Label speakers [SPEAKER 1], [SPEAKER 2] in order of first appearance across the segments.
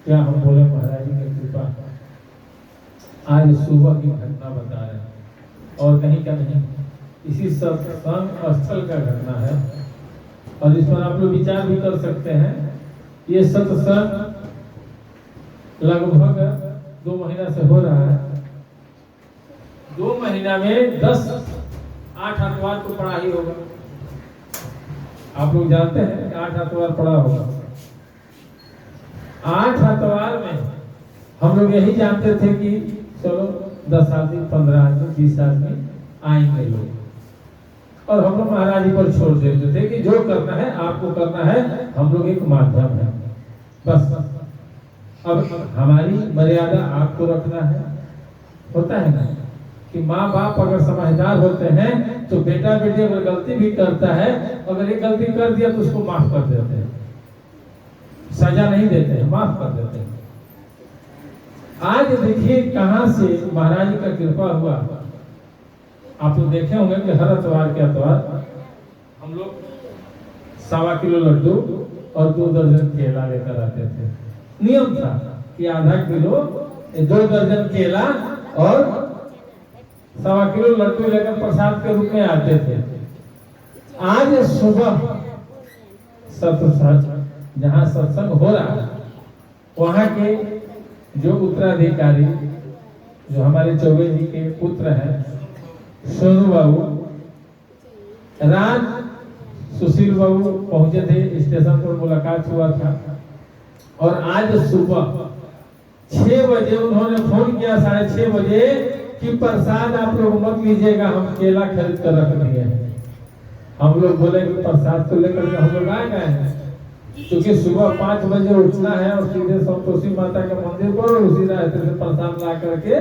[SPEAKER 1] क्या हम बोले महाराज जी की कृपा। आज सुबह की घटना बता रहे हैं और कहीं का नहीं, इसी सत्संग स्थल का घटना है और इस पर आप लोग विचार भी कर सकते हैं। ये सत्संग लगभग 2 महीना से हो रहा है। 2 महीना में 8 अखबार तो पढ़ा ही होगा। आप लोग जानते हैं कि 8 अखबार पढ़ा होगा। 8 अखबार में हम लोग यही जानते थे कि चलो 10 आदमी, 15 आदमी, 20 आदमी आएंगे लोग और हम लोग महाराज जी पर छोड़ देते थे कि जो करना है आपको करना है, हम लोग एक माध्यम है बस। अब हमारी मर्यादा आपको रखना है। होता है ना कि माँ बाप अगर समझदार होते हैं तो बेटा बेटी अगर गलती भी करता है, अगर एक गलती कर दिया तो उसको माफ कर देते हैं, सजा नहीं देते हैं, माफ कर देते हैं। आज देखिए कहां से महाराज जी का कृपा हुआ। आप लोग देखे होंगे कि हर अतवार के अतवार हम लोग 1.25 किलो लड्डू और 2 दर्जन केला लेकर आते थे। नियम था कि आधा किलो 2 दर्जन केला और 1.25 किलो लड्डू लेकर प्रसाद के रूप में आते थे। आज सुबह सत्संग जहाँ सत्संग हो रहा है वहाँ के जो उत्तराधिकारी जो हमारे चौबे जी के पुत्र हैं सोनू बाबू, राज सुशील बाबू पहुंचे थे, स्टेशन पर मुलाकात हुआ था और आज सुबह 6 बजे उन्होंने फोन किया, 6:30 बजे कि प्रसाद आप लोग मत लीजिएगा, हम केला खरीद कर रख दिए हैं। हम लोग बोले कि प्रसाद तो लेकर के हम लोग आ गए हैं, क्योंकि सुबह 5 बजे उठना है और सीधे संतोषी माता के मंदिर पर और उसी रास्ते से प्रसाद ला करके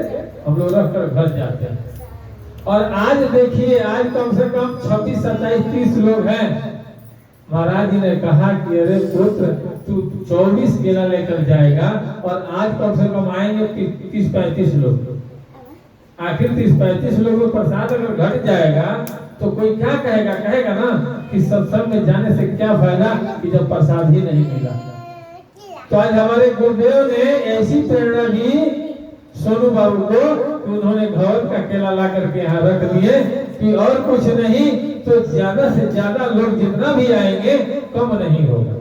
[SPEAKER 1] हम लोग रख कर घर जाते हैं। और आज देखिए, आज कम से कम 26, 27, 30 लोग हैं। महाराज जी ने कहा कि अरे पुत्र तू 24 केला लेकर जाएगा और आज कम से कम आएंगे 30-35 लोग। आखिर 30-35 लोगों को प्रसाद अगर घट जाएगा तो कोई क्या कहेगा? कहेगा ना कि सत्संग में जाने से क्या फायदा कि जब प्रसाद ही नहीं मिला। तो आज हमारे गुरुदेव ने ऐसी प्रेरणा दी सोनू बाबू को कि उन्होंने घर का केला ला करके यहाँ रख दिए कि और कुछ नहीं तो ज्यादा से ज्यादा लोग जितना भी आएंगे कम नहीं होगा।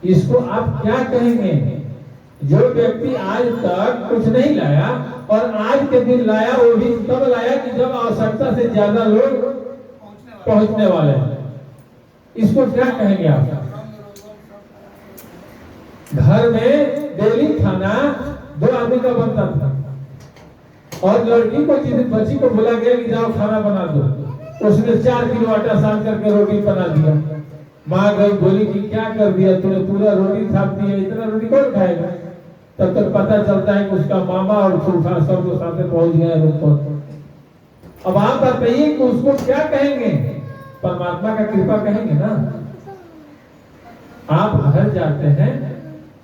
[SPEAKER 1] इसको आप क्या कहेंगे? जो व्यक्ति आज तक कुछ नहीं लाया और आज के दिन लाया, वो भी तब लाया कि जब आवश्यकता से ज्यादा लोग पहुंचने वाले हैं। इसको क्या कहेंगे आप? घर में डेली खाना 2 आदमी का बनता था और लड़की को जिस बच्ची को बोला गया कि जाओ खाना बना दो, उसने 4 किलो आटा सान करके रोटी बना दिया। माँ गई, बोली कि क्या कर दिया तूने, पूरा रोटी थाप दिया, इतना रोटी कौन खाएगा? तब तक पता चलता है कि उसका मामा और फूफा सब लोग साथ पहुंच गए रूम पर। अब आप बताइए कि उसको क्या कहेंगे? परमात्मा का कृपा कहेंगे ना। आप घर जाते हैं,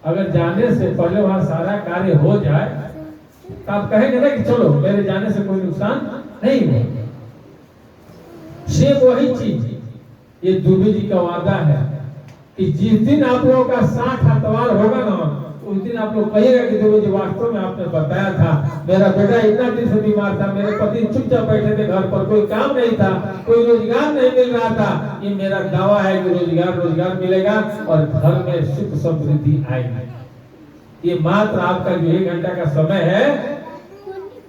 [SPEAKER 1] अगर जाने से पहले वहां सारा कार्य हो जाए तो आप कहेंगे ना कि चलो मेरे जाने से कोई नुकसान नहीं हुआ। से वही चीज ये दुबे जी का वादा है कि जिस दिन आप लोगों का 60 अतवार होगा ना, उस दिन आप लोग कहिएगा कि दुबे जी वास्तव में आपने बताया था, मेरा बेटा इतना दिन से बीमार था, मेरे पति चुपचाप बैठे थे घर पर, कोई काम नहीं था, कोई रोजगार नहीं मिल रहा था। ये मेरा दावा है कि रोजगार मिलेगा और घर में सुख समृद्धि आएगी। ये मात्र आपका जो 1 घंटा का समय है,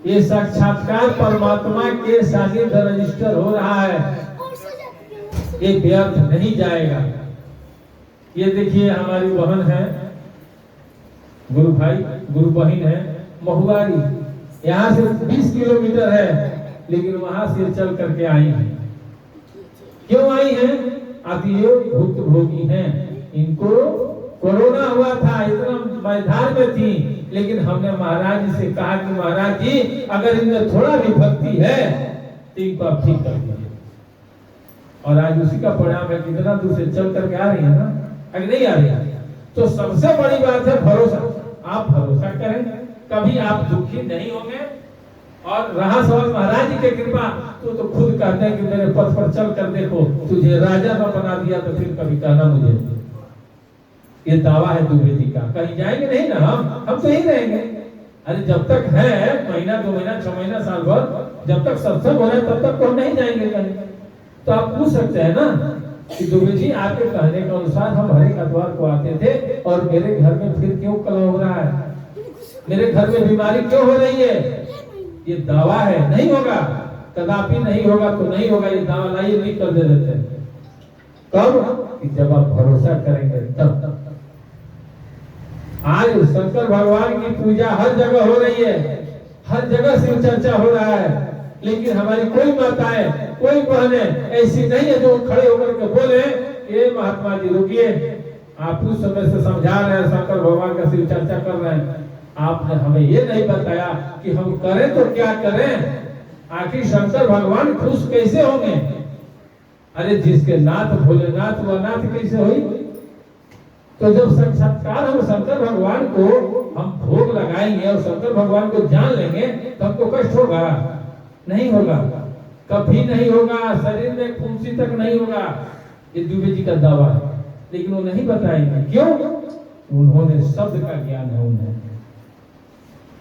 [SPEAKER 1] ये साक्षात्कार परमात्मा के सानिध्य रजिस्टर हो रहा है, ये व्यर्थ नहीं जाएगा। ये देखिए हमारी बहन है, गुरु भाई गुरु बहन है महुआरी, यहाँ से 20 किलोमीटर है, लेकिन वहां से चल करके आई है। क्यों आई है? आदि ये भुक्तभोगी हैं, इनको कोरोना हुआ था, इतना मैदान में थी, लेकिन हमने महाराज जी से कहा कि महाराज जी अगर इनमें थोड़ा भी भक्ति है तो इनको आप ठीक कर दीजिए। और आज उसी का परिणाम है, कितना दूर से चल करके आ रही है ना, अगर नहीं आ रही है तो सबसे बड़ी बात है भरोसा। आप भरोसा करें, कभी आप दुखी नहीं होंगे। और रहा सवाल महाराज जी की कृपा, तो खुद कहते हैं कि मेरे पथ पर चल कर देखो, तुझे राजा न बना दिया तो फिर कभी कहना मुझे। ये दावा है दुबे जी का। कहीं जाएंगे नहीं ना, हम तो यही रहेंगे। अरे जब तक है महीना 2 महीना 6 महीना साल भर, जब तक सत्संग हो रहा है तब तक तो हम नहीं जाएंगे कहीं। तो आप पूछ सकते हैं ना कि दुबे जी आपके कहने के अनुसार हम हर एक अतवार को आते थे और मेरे घर में फिर क्यों कलह हो रहा है, मेरे घर में बीमारी क्यों हो रही है? ये दावा है, नहीं होगा, कदापि नहीं होगा। तो नहीं होगा, ये दावा लाइए लिख कर दे देते हैं। कब? कि जब आप भरोसा करेंगे तब। आज शंकर भगवान की पूजा हर जगह हो रही है, हर जगह शिव चर्चा हो रहा है, लेकिन हमारी कोई माताएं, कोई बहनें ऐसी नहीं है जो खड़े होकर के बोले ये महात्मा जी रुकिए, आप उस समय से समझा रहे हैं, शंकर भगवान का शिव चर्चा कर रहे हैं, आपने हमें ये नहीं बताया कि हम करें तो क्या करें, आखिर शंकर भगवान खुश कैसे होंगे? अरे जिसके नाथ भोलेनाथ वह नाथ कैसे हुई? तो जब साक्षात्कार हम शंकर भगवान को हम भोग लगाएंगे और शंकर भगवान को जान लेंगे तो हमको कष्ट होगा? नहीं होगा, कभी नहीं होगा, शरीर में फुंसी तक नहीं होगा। ये दुबे जी का दावा है, लेकिन वो नहीं बताएंगे। क्यों? उन्होंने शब्द का ज्ञान है,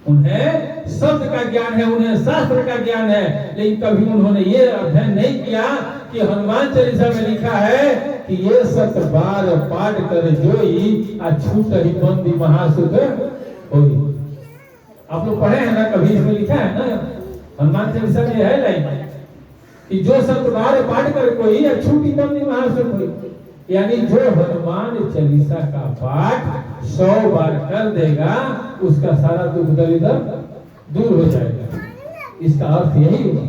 [SPEAKER 1] उन्हें शब्द का ज्ञान है, उन्हें शास्त्र का ज्ञान है, लेकिन कभी उन्होंने ये अध्ययन नहीं किया कि हनुमान चालीसा में लिखा है कि ये 7 बार पाठ कर जोई अछूत ही बंदी महासुख होई। आप लोग पढ़े हैं ना, कभी इसमें लिखा है ना हनुमान चालीसा में है लाइन कि जो 7 बार पाठ कर कोई अछूती बंदी महासुख होई। यानी जो हनुमान चालीसा का पाठ 100 बार कर देगा उसका सारा दुख दरिद्र दूर हो जाएगा। इसका अर्थ यही है।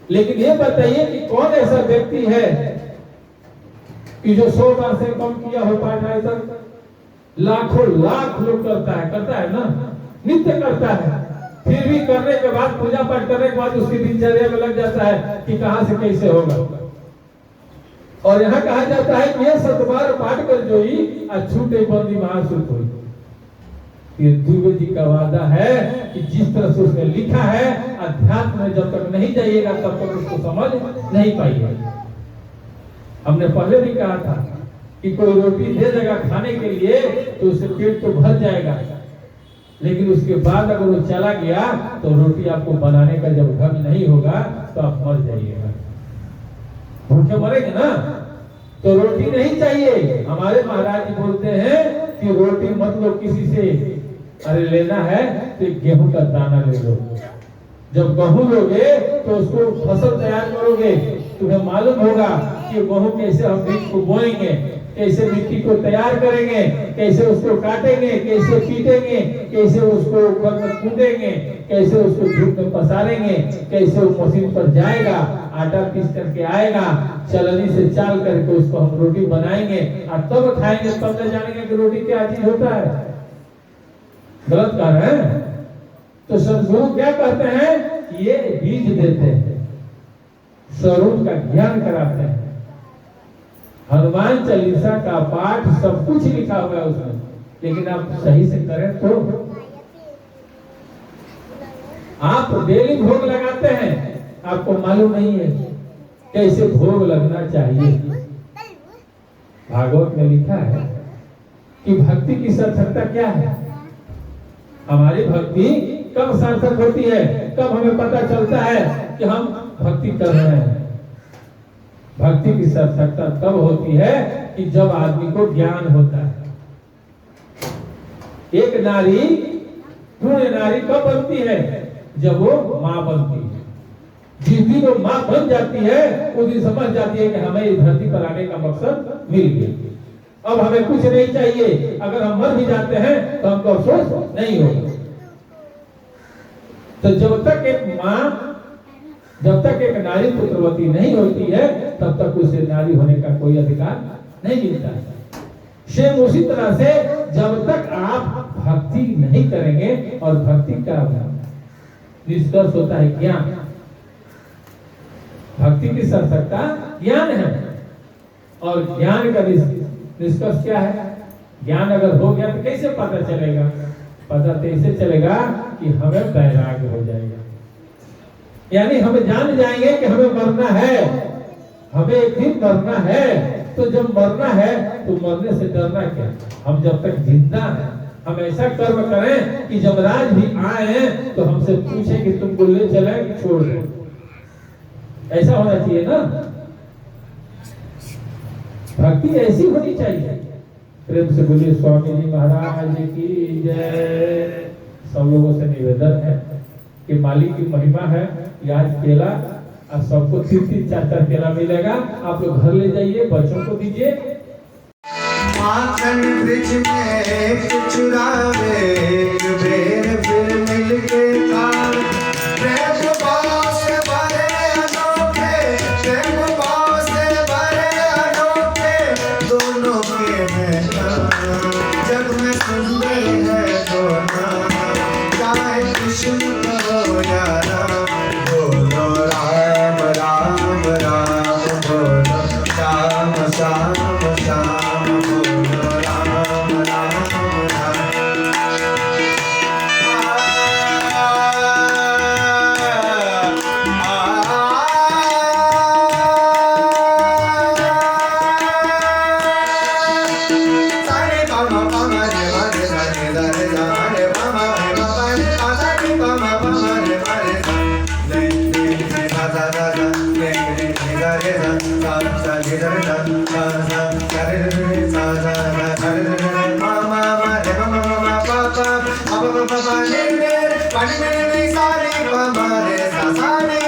[SPEAKER 1] लेकिन ये बताइए कि कौन ऐसा व्यक्ति है कि जो 100 बार से कम किया हो पाठ ऐसा? लाखों लाख लोग करता है ना, नित्य करता है, फिर भी करने के बाद पूजा पाठ करने के बाद उसकी दिनचर्या में लग जाता है कि कहां से कैसे होगा। और यहाँ कहा जाता है कि ये 7 बार पाठ कर जोई अछूते बंदी महासुख होई। ये दुबे जी का वादा है कि जिस तरह से उसने लिखा है, अध्यात्म में जब तक नहीं जाइएगा तब तक उसको समझ नहीं पाइएगा। हमने पहले भी कहा था कि कोई रोटी दे देगा खाने के लिए तो उससे पेट तो भर जाएगा, लेकिन उसके बाद अगर वो चला गया तो रोटी आपको बनाने का जब ढंग नहीं होगा तो आप मर जाइएगा, भूखे मरेंगे ना। तो रोटी नहीं चाहिए। हमारे महाराज जी बोलते हैं कि रोटी मत लो किसी से, अरे लेना है तो गेहूं का दाना ले लो। जब गेहूं लोगे तो उसको फसल तैयार करोगे, तुम्हें मालूम होगा कि गेहूं कैसे हम बीज को बोएंगे, कैसे मिट्टी को तैयार करेंगे, कैसे उसको काटेंगे, कैसे पीटेंगे, कैसे उसको ऊपर में कूदेंगे, कैसे उसको धूप में पसारेंगे, कैसे उस मशीन पर जाएगा, आटा पीस करके आएगा, चलनी से चाल करके उसको हम रोटी बनाएंगे और तब खाएंगे, तब ले जानेंगे कि रोटी क्या चीज होता है। गलत कह रहे हैं। तो सदगुरु क्या कहते हैं? ये बीज देते हैं, स्वरूप का ज्ञान कराते हैं। हनुमान चालीसा का पाठ सब कुछ लिखा हुआ है उसमें, लेकिन आप सही से करें तो। आप डेली भोग लगाते हैं, आपको मालूम नहीं है कैसे भोग लगना चाहिए। भागवत में लिखा है कि भक्ति की सार्थकता क्या है। हमारी भक्ति कब सार्थक होती है, कब हमें पता चलता है कि हम भक्ति कर रहे हैं। भक्ति की सार्थकता तब होती है कि जब आदमी को ज्ञान होता है। एक नारी पूर्ण नारी कब बनती है? जब वो माँ बनती है। जिस दिन वो माँ बन जाती है उस दिन समझ जाती है कि हमें इस धरती पर आने का मकसद मिल गया, अब हमें कुछ नहीं चाहिए। अगर हम मर भी जाते हैं तो हमको अफसोस नहीं होगा। तो जब तक एक नारी पुत्रवती नहीं होती है तब तक उसे नारी होने का कोई अधिकार नहीं मिलता है। सेम उसी तरह से जब तक आप भक्ति नहीं करेंगे, और भक्ति का निष्कर्ष होता है ज्ञान। भक्ति की सार्थकता ज्ञान है, और ज्ञान का निष्कर्ष क्या है? ज्ञान अगर हो गया तो कैसे पता चलेगा? पता तो ऐसे चलेगा कि हमें वैराग्य हो जाएगा, यानी हम जान जाएंगे कि हमें मरना है, हमें एक दिन मरना है। तो जब मरना है तो मरने से डरना क्या। हम जब तक जिंदा हैं हम ऐसा कर्म करें कि यमराज भी आए तो हमसे पूछे कि तुमको ले चले कि छोड़ दो। ऐसा होना चाहिए ना, भक्ति ऐसी होनी चाहिए। प्रेम से बोलिए स्वामी जी महाराज की जय। सब लोगों से निवेदन है कि मालिक की महिमा है कि आज केला अब सबको 3-3 4-4 केला मिलेगा। आप लोग घर ले जाइए, बच्चों को दीजिए।
[SPEAKER 2] माखन ब्रिज में चुरावे बेर फिर मिलके खान प्रेम भाव से भरे अनोखे, प्रेम भाव से भरे अनोखे दोनों के हैं जग में सुंदर है दोनों। चाहे कृष्ण कहो या राम, बोलो राम राम राम, बोलो श्याम श्याम श्याम, बोलो राम राम राम। सारे पामा पामा रे मारे सारे सारे सारे पामा रे पामा रे सारे पामा पामा रे मारे ले ले ले सा सा सा ले ले सा रे सा सा सा ले सा रे सा सा सा रे रे सा सा सा रे रे मामा रे मामा मामा पापा पापा पापा ले ले पानी में ले सारे पामा रे सा सा रे